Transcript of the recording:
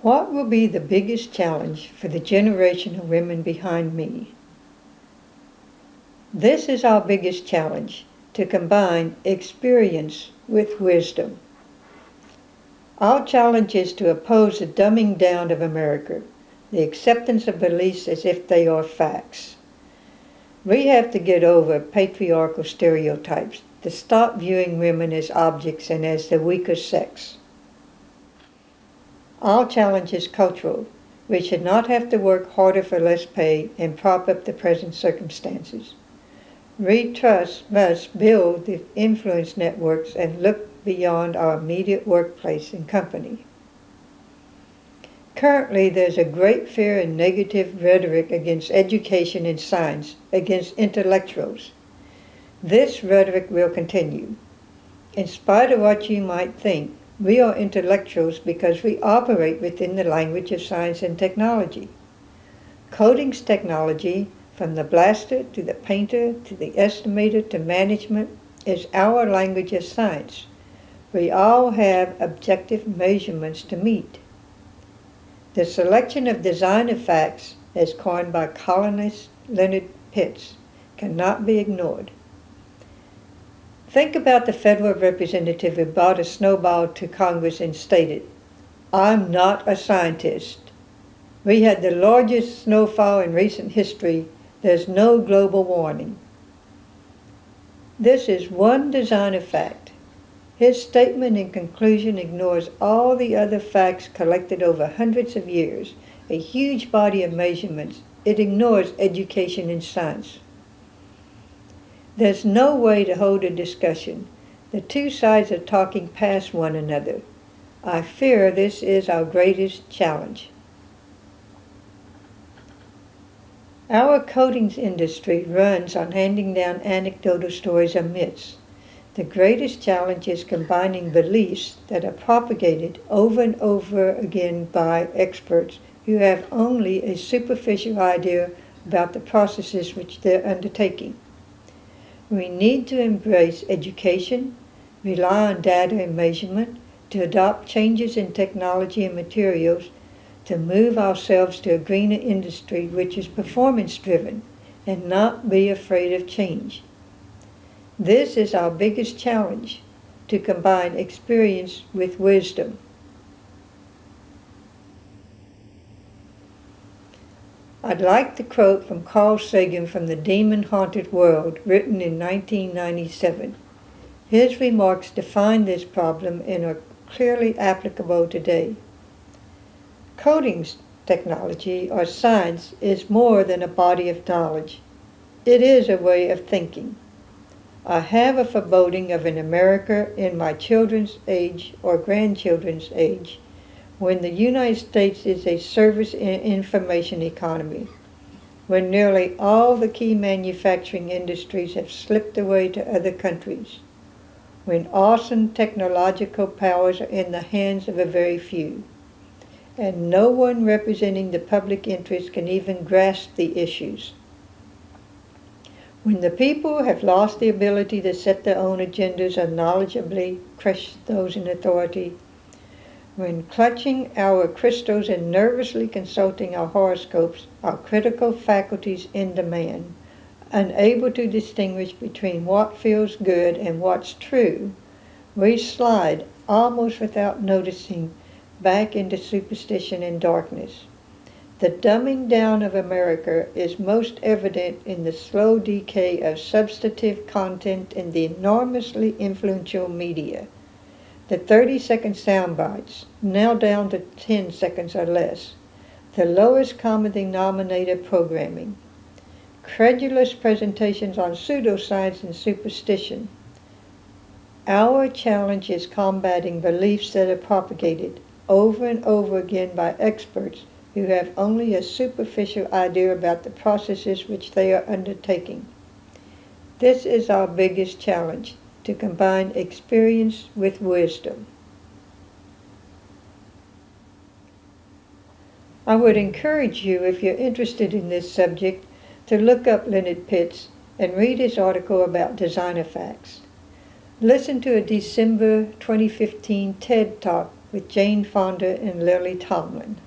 What will be the biggest challenge for the generation of women behind me? This is our biggest challenge, to combine experience with wisdom. Our challenge is to oppose the dumbing down of America, the acceptance of beliefs as if they are facts. We have to get over patriarchal stereotypes, to stop viewing women as objects and as the weaker sex. Our challenge is cultural. We should not have to work harder for less pay and prop up the present circumstances. We must build the influence networks and look beyond our immediate workplace and company. Currently, there's a great fear and negative rhetoric against education and science, against intellectuals. This rhetoric will continue. In spite of what you might think, we are intellectuals because we operate within the language of science and technology. Coding's technology, from the blaster to the painter to the estimator to management, is our language of science. We all have objective measurements to meet. The selection of designer facts, as coined by columnist Leonard Pitts, cannot be ignored. Think about the federal representative who brought a snowball to Congress and stated, "I'm not a scientist. We had the largest snowfall in recent history. There's no global warming." This is one designer fact. His statement in conclusion ignores all the other facts collected over hundreds of years, a huge body of measurements. It ignores education and science. There's no way to hold a discussion. The two sides are talking past one another. I fear this is our greatest challenge. Our coatings industry runs on handing down anecdotal stories of myths. The greatest challenge is combining beliefs that are propagated over and over again by experts who have only a superficial idea about the processes which they're undertaking. We need to embrace education, rely on data and measurement, to adopt changes in technology and materials, to move ourselves to a greener industry which is performance-driven, and not be afraid of change. This is our biggest challenge, to combine experience with wisdom. I'd like to quote from Carl Sagan from The Demon-Haunted World, written in 1997. His remarks define this problem and are clearly applicable today. Coatings technology, or science, is more than a body of knowledge. It is a way of thinking. I have a foreboding of an America in my children's age or grandchildren's age, when the United States is a service and information economy, when nearly all the key manufacturing industries have slipped away to other countries, when awesome technological powers are in the hands of a very few, and no one representing the public interest can even grasp the issues. When the people have lost the ability to set their own agendas or knowledgeably crush those in authority, when clutching our crystals and nervously consulting our horoscopes, our critical faculties in demand, unable to distinguish between what feels good and what's true, we slide, almost without noticing, back into superstition and darkness. The dumbing down of America is most evident in the slow decay of substantive content in the enormously influential media. The 30-second sound bites, now down to 10 seconds or less. The lowest common denominator programming. Credulous presentations on pseudoscience and superstition. Our challenge is combating beliefs that are propagated over and over again by experts who have only a superficial idea about the processes which they are undertaking. This is our biggest challenge, to combine experience with wisdom. I would encourage you, if you're interested in this subject, to look up Leonard Pitts and read his article about designer facts. Listen to a December 2015 TED Talk with Jane Fonda and Lily Tomlin.